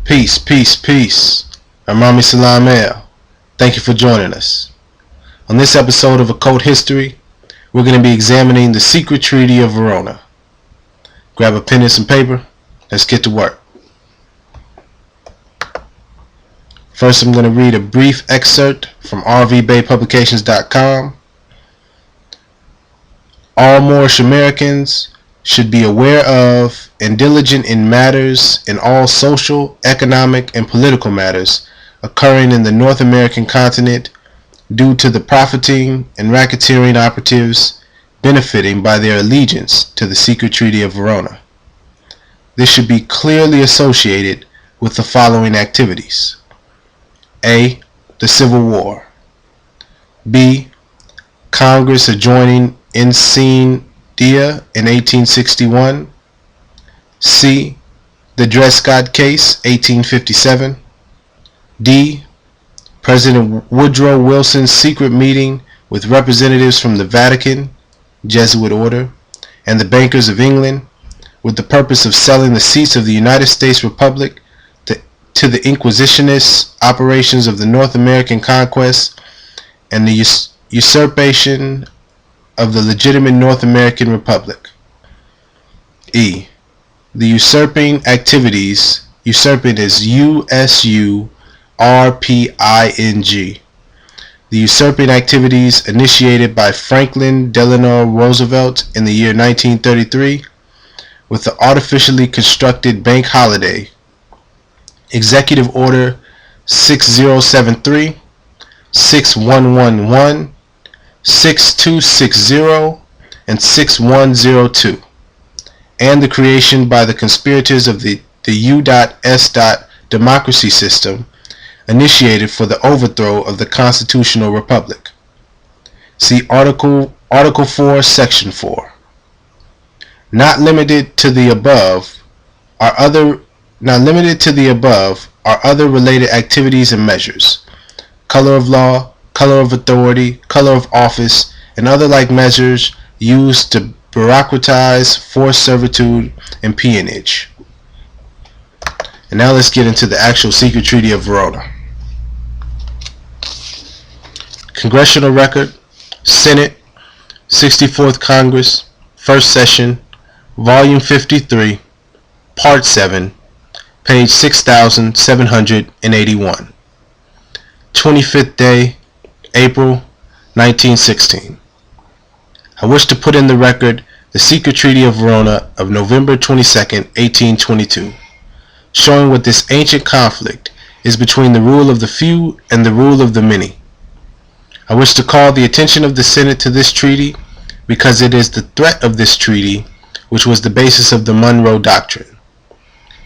Peace, peace, peace. I'm Rami Salam El. Thank you for joining us. On this episode of Occult History, we're going to be examining the secret treaty of Verona. Grab a pen and some paper. Let's get to work. First, I'm going to read a brief excerpt from rvbaypublications.com. All Moorish Americans should be aware of and diligent in matters in all social, economic, and political matters occurring in the North American continent due to the profiting and racketeering operatives benefiting by their allegiance to the secret treaty of Verona. This should be clearly associated with the following activities. A. The Civil War. B. Congress adjoining Ensign Dia in 1861. C. The Dred Scott Case, 1857. D. President Woodrow Wilson's secret meeting with representatives from the Vatican, Jesuit order, and the bankers of England with the purpose of selling the seats of the United States Republic to the Inquisitionist operations of the North American conquest and the usurpation of the legitimate North American Republic. E. The usurping activities. Usurping is USURPING. The usurping activities initiated by Franklin Delano Roosevelt in the year 1933 with the artificially constructed bank holiday, Executive Order 6073, 6111, 6260, and 6102, and the creation by the conspirators of the U.S. democracy system initiated for the overthrow of the constitutional republic. See Article 4, Section 4. Not limited to the above are other related activities and measures: color of law, color of authority, color of office, and other like measures used to bureaucratize forced servitude and peonage. And now let's get into the actual secret treaty of Verona. Congressional Record, Senate, 64th Congress, First Session, Volume 53, Part 7, page 6781. 25th day, April 1916. I wish to put in the record the secret treaty of Verona of November 22nd, 1822, showing what this ancient conflict is between the rule of the few and the rule of the many. I wish to call the attention of the Senate to this treaty because it is the threat of this treaty which was the basis of the Monroe Doctrine.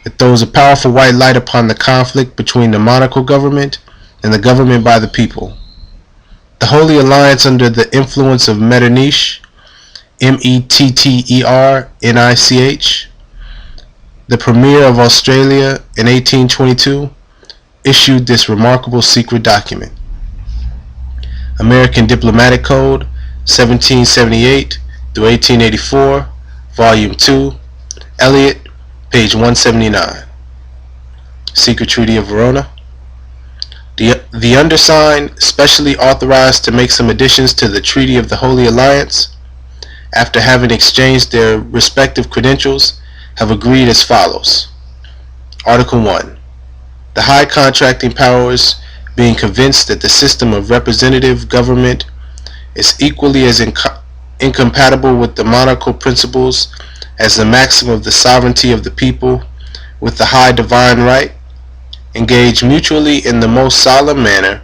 It throws a powerful white light upon the conflict between the monarchical government and the government by the people. The Holy Alliance under the influence of Metternich, Metternicch, the Premier of Australia in 1822, issued this remarkable secret document. American Diplomatic Code, 1778 through 1884, Volume 2, Elliott, page 179. Secret Treaty of Verona. The undersigned, specially authorized to make some additions to the Treaty of the Holy Alliance, after having exchanged their respective credentials, have agreed as follows. Article 1. The high contracting powers, being convinced that the system of representative government is equally as incompatible with the monarchical principles as the maxim of the sovereignty of the people with the high divine right, engage mutually in the most solemn manner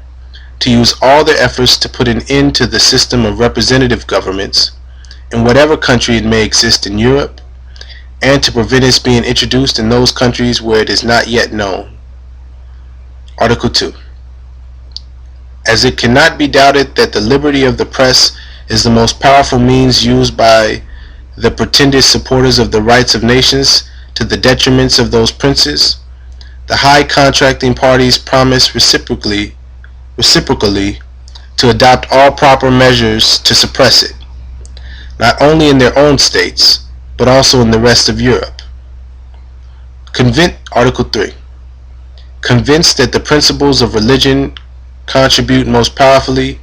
to use all their efforts to put an end to the system of representative governments in whatever country it may exist in Europe, and to prevent its being introduced in those countries where it is not yet known. Article 2. As it cannot be doubted that the liberty of the press is the most powerful means used by the pretended supporters of the rights of nations to the detriments of those princes, the high contracting parties promise reciprocally to adopt all proper measures to suppress it, not only in their own states, but also in the rest of Europe. Article 3. convinced that the principles of religion contribute most powerfully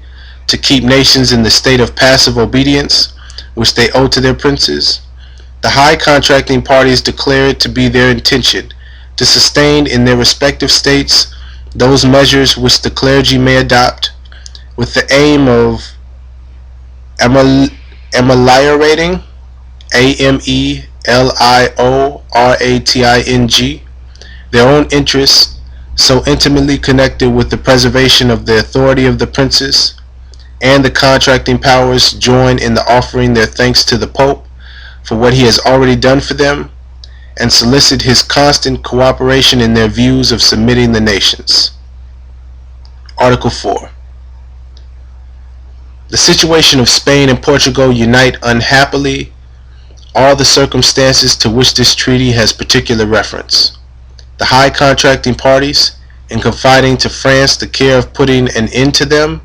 to keep nations in the state of passive obedience, which they owe to their princes, the high contracting parties declare it to be their intention to sustain in their respective states those measures which the clergy may adopt, with the aim of ameliorating, AMELIORATING, their own interests, so intimately connected with the preservation of the authority of the princes, and the contracting powers join in the offering their thanks to the Pope for what he has already done for them, and solicit his constant cooperation in their views of submitting the nations. Article 4. The situation of Spain and Portugal unite unhappily all the circumstances to which this treaty has particular reference. The high contracting parties, in confiding to France the care of putting an end to them,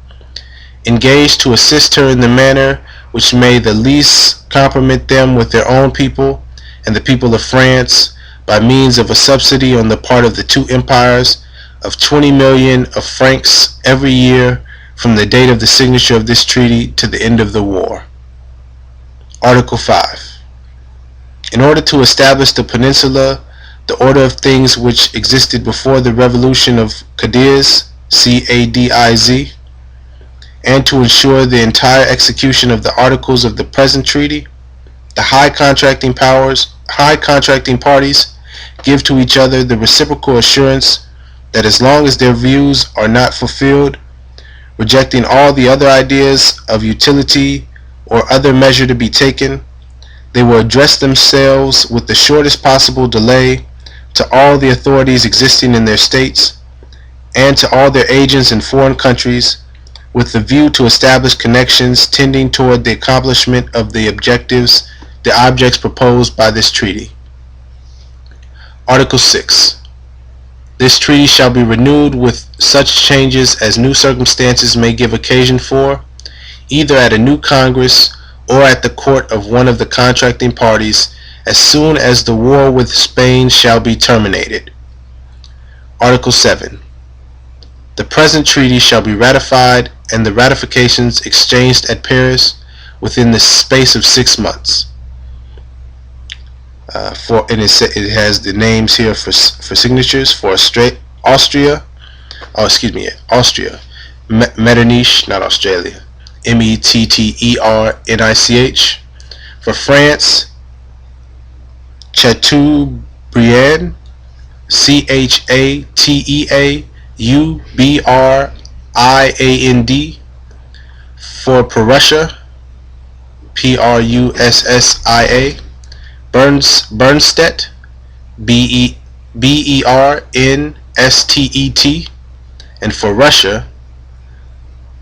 engage to assist her in the manner which may the least compromit them with their own people and the people of France, by means of a subsidy on the part of the two empires of 20 million of francs every year from the date of the signature of this treaty to the end of the war. Article 5. In order to establish the peninsula, the order of things which existed before the revolution of Cadiz, CADIZ, and to ensure the entire execution of the articles of the present treaty, the high contracting parties give to each other the reciprocal assurance that as long as their views are not fulfilled, rejecting all the other ideas of utility or other measure to be taken, they will address themselves with the shortest possible delay to all the authorities existing in their states and to all their agents in foreign countries, with the view to establish connections tending toward the accomplishment of the objects proposed by this treaty. Article 6. This treaty shall be renewed with such changes as new circumstances may give occasion for, either at a new Congress or at the court of one of the contracting parties, as soon as the war with Spain shall be terminated. Article 7. The present treaty shall be ratified and the ratifications exchanged at Paris within the space of 6 months. It has the names here for signatures for Austria, Metternich, not Australia, Metternich. For France, Chateaubriand, Chateaubriand. For Prussia, Prussia, Bernstedt, Bernstedt, and for Russia,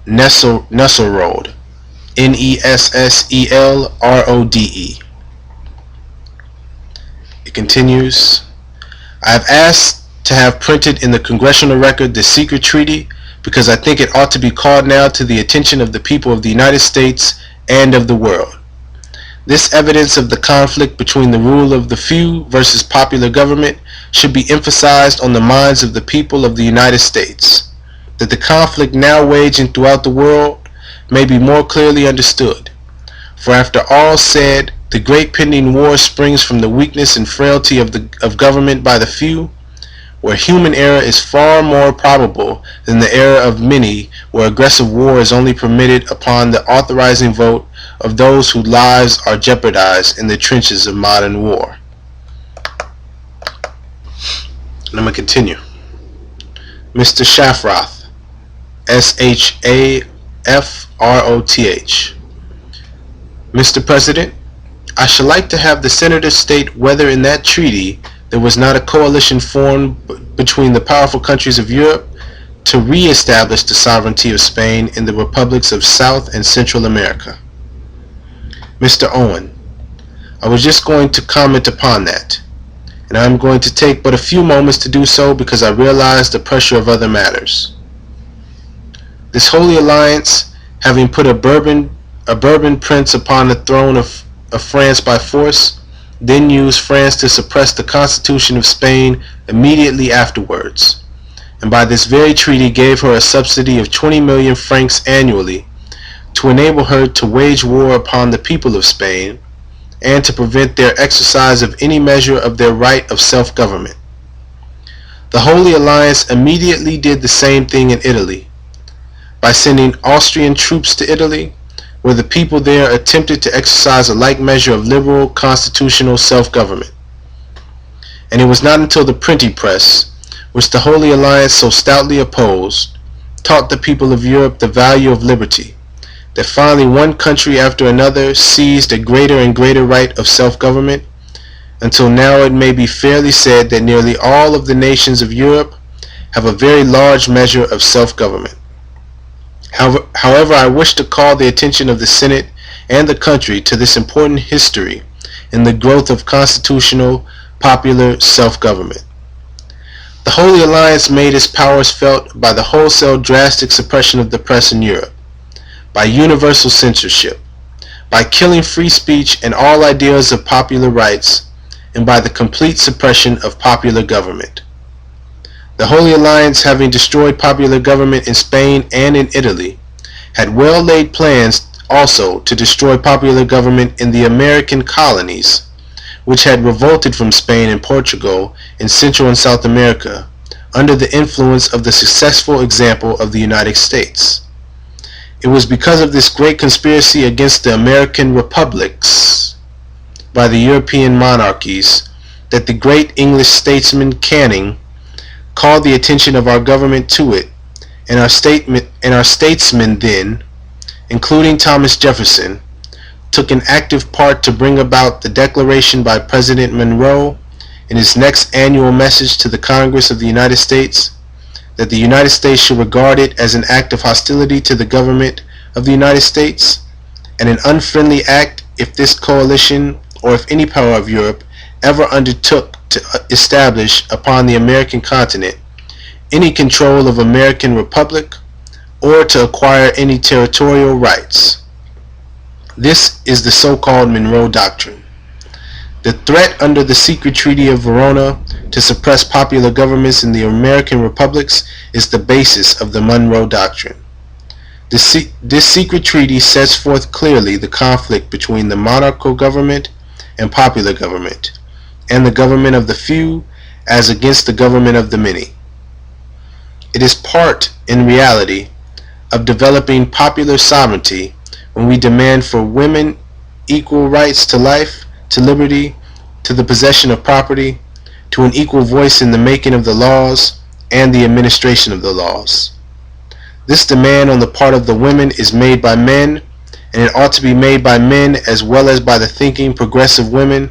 Nesselrode, Nesselrode. It continues, I have asked to have printed in the Congressional Record the secret treaty because I think it ought to be called now to the attention of the people of the United States and of the world. This evidence of the conflict between the rule of the few versus popular government should be emphasized on the minds of the people of the United States, that the conflict now waging throughout the world may be more clearly understood. For after all said, the great pending war springs from the weakness and frailty of government by the few, where human error is far more probable than the error of many, where aggressive war is only permitted upon the authorizing vote of those whose lives are jeopardized in the trenches of modern war. And I'm going to continue. Mr. Shafroth, Shafroth. Mr. President, I should like to have the senators state whether in that treaty there was not a coalition formed between the powerful countries of Europe to re-establish the sovereignty of Spain in the republics of South and Central America. Mr. Owen, I was just going to comment upon that, and I am going to take but a few moments to do so because I realize the pressure of other matters. This Holy Alliance, having put a Bourbon prince upon the throne of France by force, then used France to suppress the Constitution of Spain immediately afterwards, and by this very treaty gave her a subsidy of 20 million francs annually to enable her to wage war upon the people of Spain and to prevent their exercise of any measure of their right of self-government. The Holy Alliance immediately did the same thing in Italy, by sending Austrian troops to Italy, where the people there attempted to exercise a like measure of liberal constitutional self-government. And it was not until the printing press, which the Holy Alliance so stoutly opposed, taught the people of Europe the value of liberty, that finally one country after another seized a greater and greater right of self-government, until now it may be fairly said that nearly all of the nations of Europe have a very large measure of self-government. However, I wish to call the attention of the Senate and the country to this important history in the growth of constitutional popular self-government. The Holy Alliance made its powers felt by the wholesale drastic suppression of the press in Europe, by universal censorship, by killing free speech and all ideas of popular rights, and by the complete suppression of popular government. The Holy Alliance, having destroyed popular government in Spain and in Italy, had well laid plans also to destroy popular government in the American colonies, which had revolted from Spain and Portugal in Central and South America under the influence of the successful example of the United States. It was because of this great conspiracy against the American republics by the European monarchies that the great English statesman Canning called the attention of our government to it, and our statesmen then, including Thomas Jefferson, took an active part to bring about the declaration by President Monroe in his next annual message to the Congress of the United States that the United States should regard it as an act of hostility to the government of the United States and an unfriendly act if this coalition or if any power of Europe ever undertook to establish upon the American continent any control of American Republic or to acquire any territorial rights. This is the so-called Monroe Doctrine. The threat under the secret Treaty of Verona to suppress popular governments in the American republics is the basis of the Monroe Doctrine. This secret treaty sets forth clearly the conflict between the monarchical government and popular government, and the government of the few as against the government of the many. It is part, in reality, of developing popular sovereignty when we demand for women equal rights to life, to liberty, to the possession of property, to an equal voice in the making of the laws and the administration of the laws. This demand on the part of the women is made by men, and it ought to be made by men as well as by the thinking progressive women,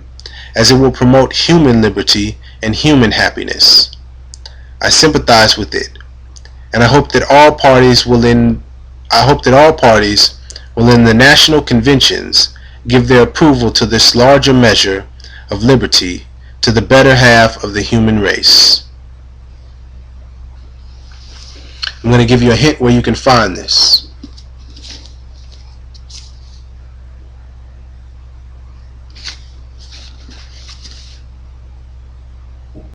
as it will promote human liberty and human happiness. I sympathize with it, and I hope that all parties will in the national conventions give their approval to this larger measure of liberty to the better half of the human race. I'm going to give you a hint where you can find this.